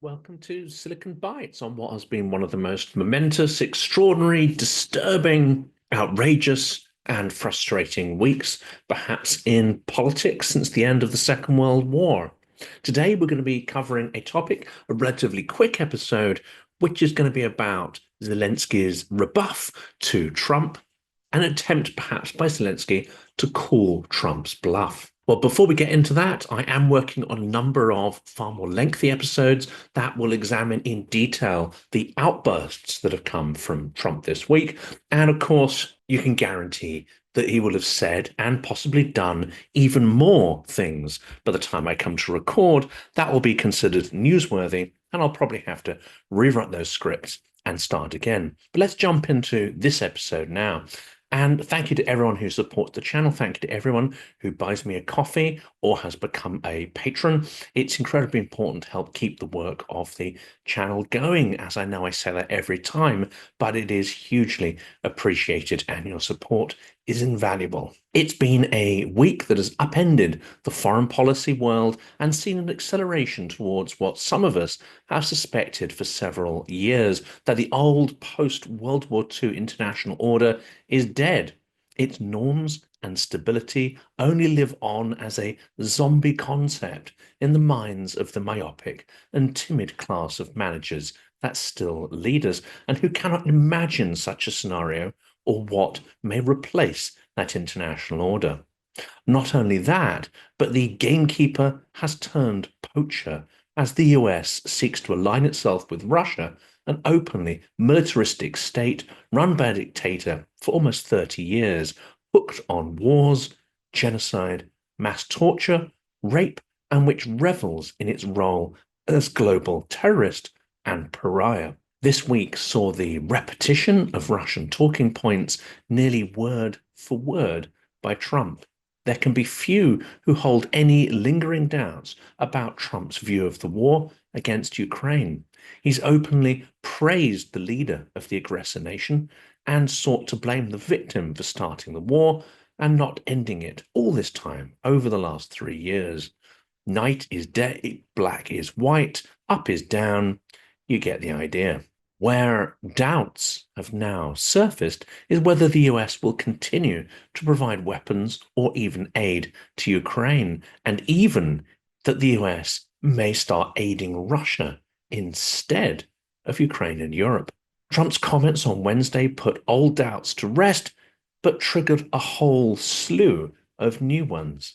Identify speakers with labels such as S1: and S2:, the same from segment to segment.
S1: Welcome to Silicon Bites on what has been one of the most momentous, extraordinary, disturbing, outrageous, and frustrating weeks, perhaps in politics since the end of the Second World War. Today, we're going to be covering a topic, a relatively quick episode, which is going to be about Zelensky's rebuff to Trump, an attempt perhaps by Zelensky to call Trump's bluff. Well, before we get into that, I am working on a number of far more lengthy episodes that will examine in detail the outbursts that have come from Trump this week. And of course, you can guarantee that he will have said and possibly done even more things by the time I come to record that will be considered newsworthy. And I'll probably have to rewrite those scripts and start again. But let's jump into this episode now. And thank you to everyone who supports the channel. Thank you to everyone who buys me a coffee or has become a patron. It's incredibly important to help keep the work of the channel going, as I know I say that every time, but it is hugely appreciated and your support is invaluable. It's been a week that has upended the foreign policy world and seen an acceleration towards what some of us have suspected for several years, that the old post-World War II international order is dead. Its norms and stability only live on as a zombie concept in the minds of the myopic and timid class of managers that still lead us and who cannot imagine such a scenario or what may replace that international order. Not only that, but the gamekeeper has turned poacher as the US seeks to align itself with Russia, an openly militaristic state run by a dictator for almost 30 years, hooked on wars, genocide, mass torture, rape, and which revels in its role as global terrorist and pariah. This week saw the repetition of Russian talking points nearly word for word by Trump. There can be few who hold any lingering doubts about Trump's view of the war against Ukraine. He's openly praised the leader of the aggressor nation and sought to blame the victim for starting the war and not ending it all this time over the last 3 years. Night is day, black is white, up is down. You get the idea. Where doubts have now surfaced is whether the US will continue to provide weapons or even aid to Ukraine, and even that the US may start aiding Russia instead of Ukraine and Europe. Trump's comments on Wednesday put old doubts to rest, but triggered a whole slew of new ones.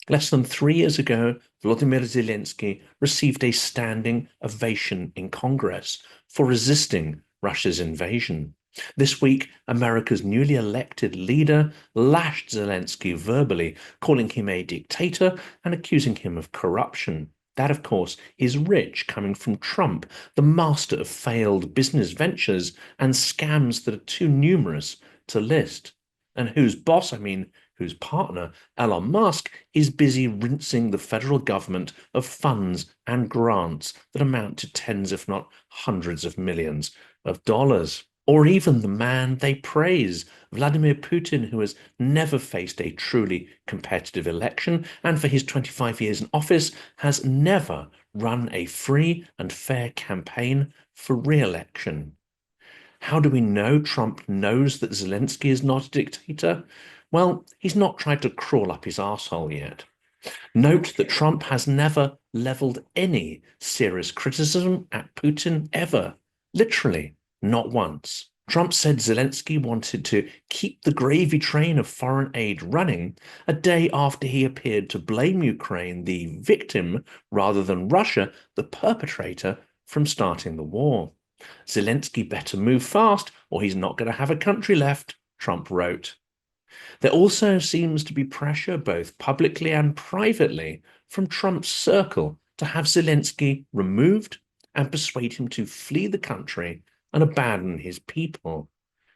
S1: Less than 3 years ago, Volodymyr Zelensky received a standing ovation in Congress for resisting Russia's invasion. This week, America's newly elected leader lashed Zelensky verbally, calling him a dictator and accusing him of corruption. That, of course, is rich coming from Trump, the master of failed business ventures and scams that are too numerous to list, and whose boss, whose partner, Elon Musk, is busy rinsing the federal government of funds and grants that amount to tens, if not hundreds of millions of dollars. Or even the man they praise, Vladimir Putin, who has never faced a truly competitive election and for his 25 years in office has never run a free and fair campaign for re-election. How do we know Trump knows that Zelensky is not a dictator? Well, he's not tried to crawl up his arsehole yet. Note that Trump has never leveled any serious criticism at Putin ever. Literally, not once. Trump said Zelensky wanted to keep the gravy train of foreign aid running a day after he appeared to blame Ukraine, the victim, rather than Russia, the perpetrator, from starting the war. Zelensky better move fast or he's not going to have a country left, Trump wrote. There also seems to be pressure, both publicly and privately, from Trump's circle to have Zelensky removed and persuade him to flee the country and abandon his people.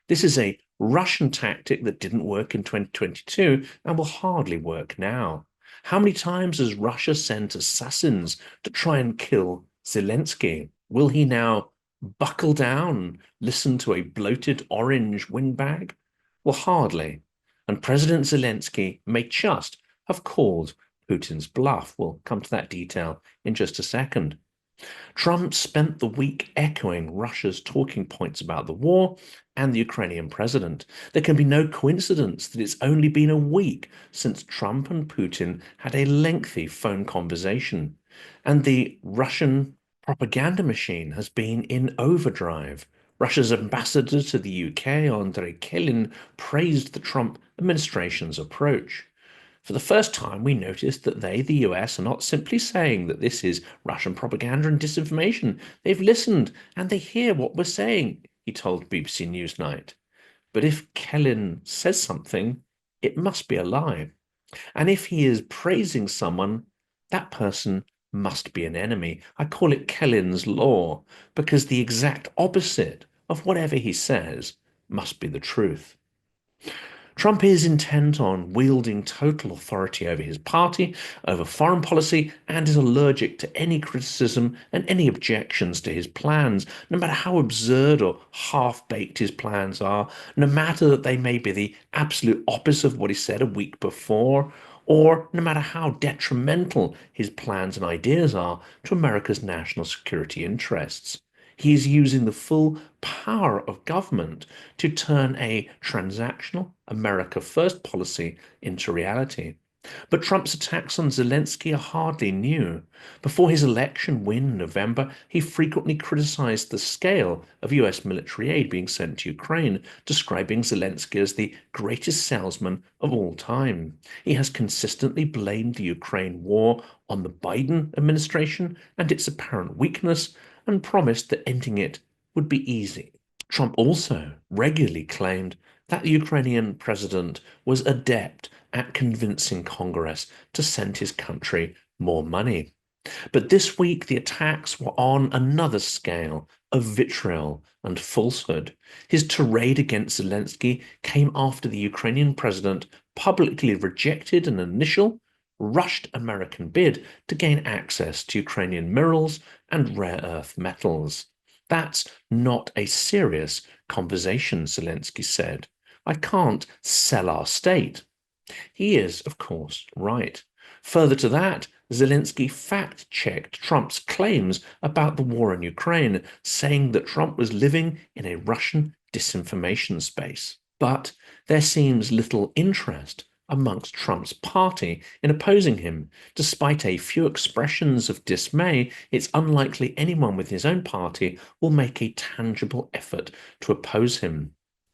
S1: This is a Russian tactic that didn't work in 2022 and will hardly work now. How many times has Russia sent assassins to try and kill Zelensky? Will he now buckle down, listen to a bloated orange windbag? Well, hardly. And President Zelensky may just have called Putin's bluff. We'll come to that detail in just a second. Trump spent the week echoing Russia's talking points about the war and the Ukrainian president. There can be no coincidence that it's only been a week since Trump and Putin had a lengthy phone conversation, and the Russian propaganda machine has been in overdrive. Russia's ambassador to the UK, Andrei Kelin, praised the Trump administration's approach. For the first time, we noticed that they, the US, are not simply saying that this is Russian propaganda and disinformation. They've listened and they hear what we're saying, he told BBC Newsnight. But if Kellin says something, it must be a lie. And if he is praising someone, that person must be an enemy. I call it Kellin's law, because the exact opposite of whatever he says must be the truth. Trump is intent on wielding total authority over his party, over foreign policy, and is allergic to any criticism and any objections to his plans, no matter how absurd or half-baked his plans are, no matter that they may be the absolute opposite of what he said a week before, or no matter how detrimental his plans and ideas are to America's national security interests. He is using the full power of government to turn a transactional America First policy into reality. But Trump's attacks on Zelenskyy are hardly new. Before his election win in November, he frequently criticized the scale of US military aid being sent to Ukraine, describing Zelenskyy as the greatest salesman of all time. He has consistently blamed the Ukraine war on the Biden administration and its apparent weakness, and promised that ending it would be easy. Trump also regularly claimed that the Ukrainian president was adept at convincing Congress to send his country more money. But this week, the attacks were on another scale of vitriol and falsehood. His tirade against Zelenskyy came after the Ukrainian president publicly rejected an initial, rushed American bid to gain access to Ukrainian minerals and rare earth metals. That's not a serious conversation, Zelenskyy said. I can't sell our state. He is, of course, right. Further to that, Zelenskyy fact-checked Trump's claims about the war in Ukraine, saying that Trump was living in a Russian disinformation space. But there seems little interest amongst Trump's party in opposing him. Despite a few expressions of dismay, it's unlikely anyone with his own party will make a tangible effort to oppose him.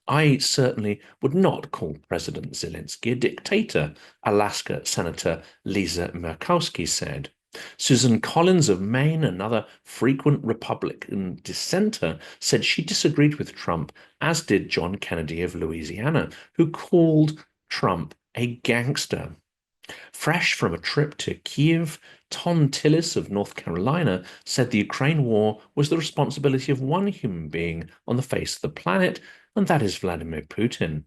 S1: I certainly would not call President Zelenskyy a dictator, Alaska Senator Lisa Murkowski said. Susan Collins of Maine, another frequent Republican dissenter, said she disagreed with Trump, as did John Kennedy of Louisiana, who called Trump a gangster. Fresh from a trip to Kyiv, Tom Tillis of North Carolina said the Ukraine war was the responsibility of one human being on the face of the planet, and that is Vladimir Putin.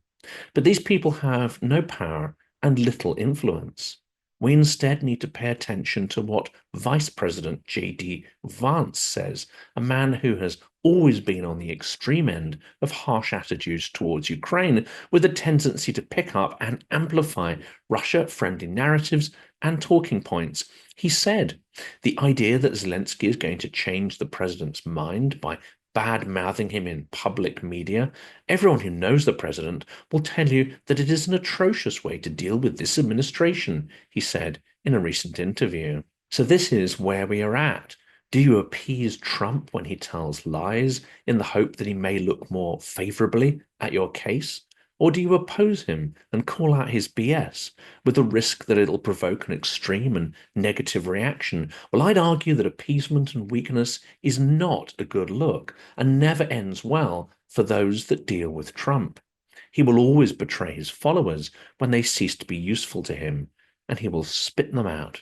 S1: But these people have no power and little influence. We instead need to pay attention to what Vice President J.D. Vance says, a man who has always been on the extreme end of harsh attitudes towards Ukraine, with a tendency to pick up and amplify Russia-friendly narratives and talking points. He said, the idea that Zelenskyy is going to change the president's mind by bad-mouthing him in public media, everyone who knows the president will tell you that it is an atrocious way to deal with this administration, he said in a recent interview. So this is where we are at. Do you appease Trump when he tells lies in the hope that he may look more favorably at your case? Or do you oppose him and call out his BS with the risk that it'll provoke an extreme and negative reaction? Well, I'd argue that appeasement and weakness is not a good look and never ends well for those that deal with Trump. He will always betray his followers when they cease to be useful to him, and he will spit them out.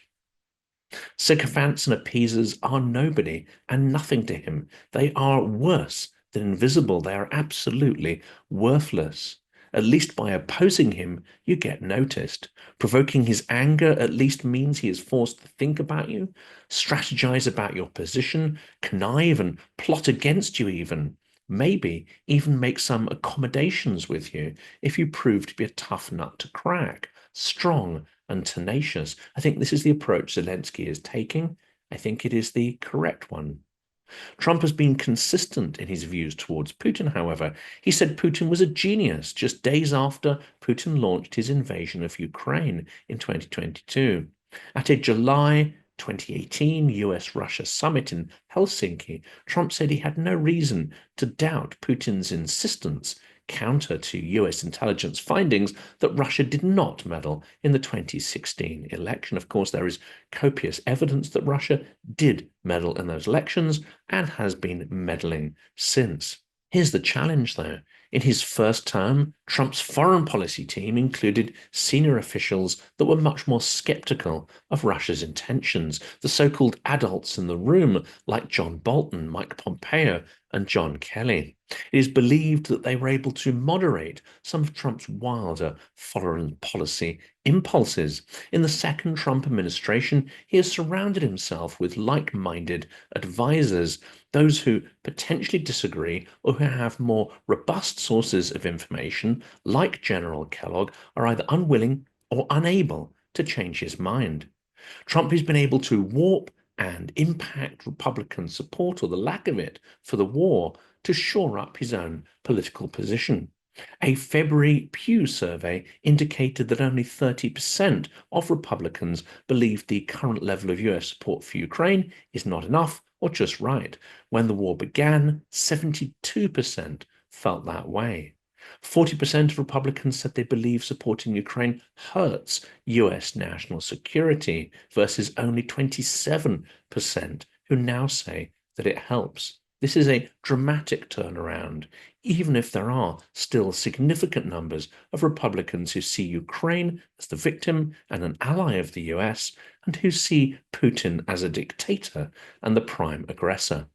S1: Sycophants and appeasers are nobody and nothing to him. They are worse than invisible. They are absolutely worthless. At least by opposing him, you get noticed. Provoking his anger at least means he is forced to think about you, strategize about your position, connive and plot against you even. Maybe even make some accommodations with you if you prove to be a tough nut to crack, strong and tenacious. I think this is the approach Zelenskyy is taking, I think it is the correct one. Trump has been consistent in his views towards Putin, however. He said Putin was a genius just days after Putin launched his invasion of Ukraine in 2022. At a July 2018 US-Russia summit in Helsinki, Trump said he had no reason to doubt Putin's insistence, counter to US intelligence findings, that Russia did not meddle in the 2016 election. Of course, there is copious evidence that Russia did meddle in those elections and has been meddling since. Here's the challenge, though. In his first term, Trump's foreign policy team included senior officials that were much more skeptical of Russia's intentions, the so-called adults in the room, like John Bolton, Mike Pompeo, and John Kelly. It is believed that they were able to moderate some of Trump's wilder foreign policy impulses. In the second Trump administration, he has surrounded himself with like-minded advisors, those who potentially disagree or who have more robust sources of information, like General Kellogg, are either unwilling or unable to change his mind. Trump has been able to warp and impact Republican support, or the lack of it, for the war to shore up his own political position. A February Pew survey indicated that only 30% of Republicans believed the current level of US support for Ukraine is not enough or just right. When the war began, 72% felt that way. 40% of Republicans said they believe supporting Ukraine hurts US national security, versus only 27% who now say that it helps. This is a dramatic turnaround, even if there are still significant numbers of Republicans who see Ukraine as the victim and an ally of the US, and who see Putin as a dictator and the prime aggressor.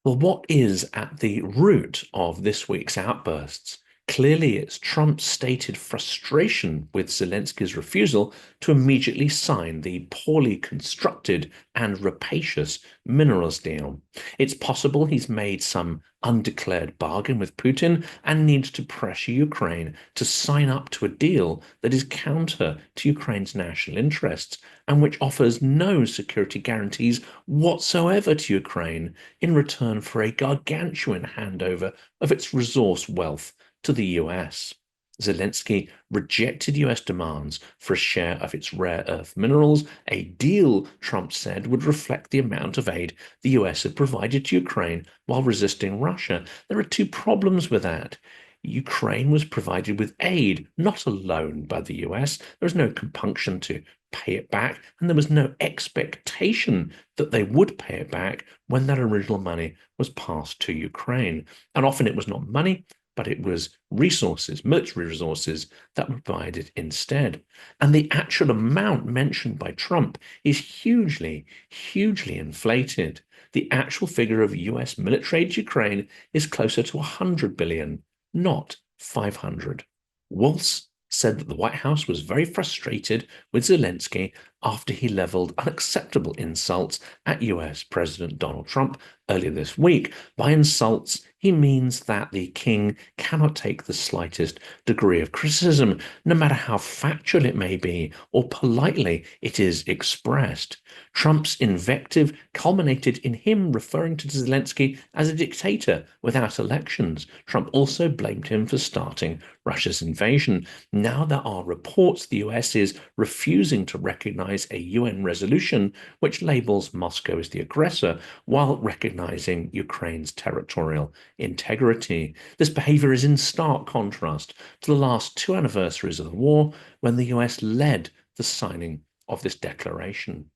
S1: Well, what is at the root of this week's outbursts? Clearly, it's Trump's stated frustration with Zelensky's refusal to immediately sign the poorly constructed and rapacious minerals deal. It's possible he's made some undeclared bargain with Putin and needs to pressure Ukraine to sign up to a deal that is counter to Ukraine's national interests and which offers no security guarantees whatsoever to Ukraine in return for a gargantuan handover of its resource wealth to the US. Zelenskyy rejected US demands for a share of its rare earth minerals, a deal Trump said would reflect the amount of aid the US had provided to Ukraine while resisting Russia. There are two problems with that. Ukraine was provided with aid, not a loan by the US. There was no compunction to pay it back, and there was no expectation that they would pay it back when that original money was passed to Ukraine. And often it was not money, but it was resources, military resources, that were provided instead. And the actual amount mentioned by Trump is hugely, hugely inflated. The actual figure of US military aid to Ukraine is closer to 100 billion, not 500. Waltz said that the White House was very frustrated with Zelenskyy after he leveled unacceptable insults at US President Donald Trump earlier this week. By insults, he means that the king cannot take the slightest degree of criticism, no matter how factual it may be or politely it is expressed. Trump's invective culminated in him referring to Zelenskyy as a dictator without elections. Trump also blamed him for starting Russia's invasion. Now there are reports the US is refusing to recognize a UN resolution which labels Moscow as the aggressor while recognizing Ukraine's territorial integrity. This behavior is in stark contrast to the last two anniversaries of the war, when the US led the signing of this declaration.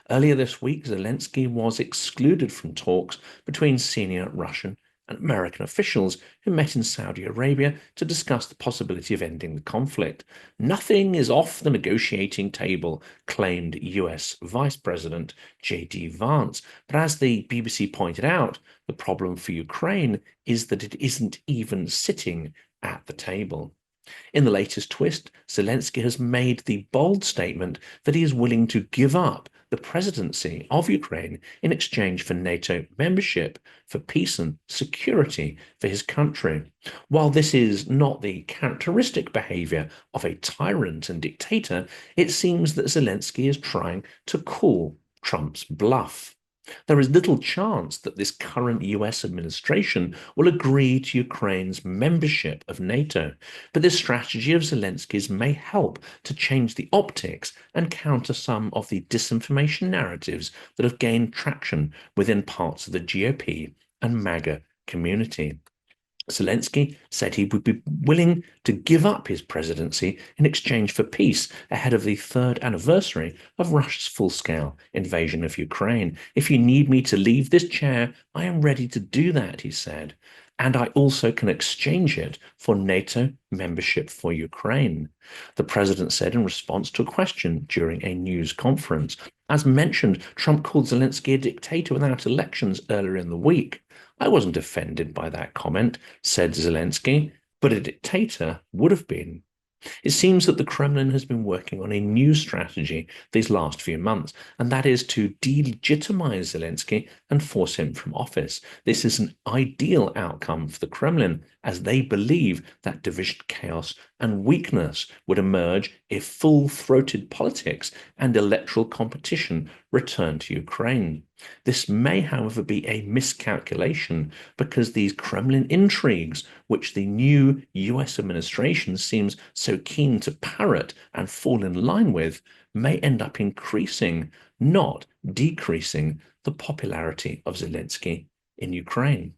S1: Earlier this week, Zelenskyy was excluded from talks between senior Russian and American officials who met in Saudi Arabia to discuss the possibility of ending the conflict. Nothing is off the negotiating table, claimed US Vice President J.D. Vance. But as the BBC pointed out, the problem for Ukraine is that it isn't even sitting at the table. In the latest twist, Zelenskyy has made the bold statement that he is willing to give up the presidency of Ukraine in exchange for NATO membership, for peace and security for his country. While this is not the characteristic behavior of a tyrant and dictator, it seems that Zelenskyy is trying to call Trump's bluff. There is little chance that this current US administration will agree to Ukraine's membership of NATO, but this strategy of Zelensky's may help to change the optics and counter some of the disinformation narratives that have gained traction within parts of the GOP and MAGA community. Zelensky said he would be willing to give up his presidency in exchange for peace ahead of the third anniversary of Russia's full-scale invasion of Ukraine. If you need me to leave this chair, I am ready to do that, he said. And I also can exchange it for NATO membership for Ukraine, the president said in response to a question during a news conference. As mentioned, Trump called Zelensky a dictator without elections earlier in the week. I wasn't offended by that comment, said Zelensky, but a dictator would have been. It seems that the Kremlin has been working on a new strategy these last few months, and that is to delegitimize Zelensky and force him from office. This is an ideal outcome for the Kremlin, as they believe that division, chaos, and weakness would emerge if full-throated politics and electoral competition return to Ukraine. This may, however, be a miscalculation because these Kremlin intrigues, which the new US administration seems so keen to parrot and fall in line with, may end up increasing, not decreasing, the popularity of Zelensky in Ukraine.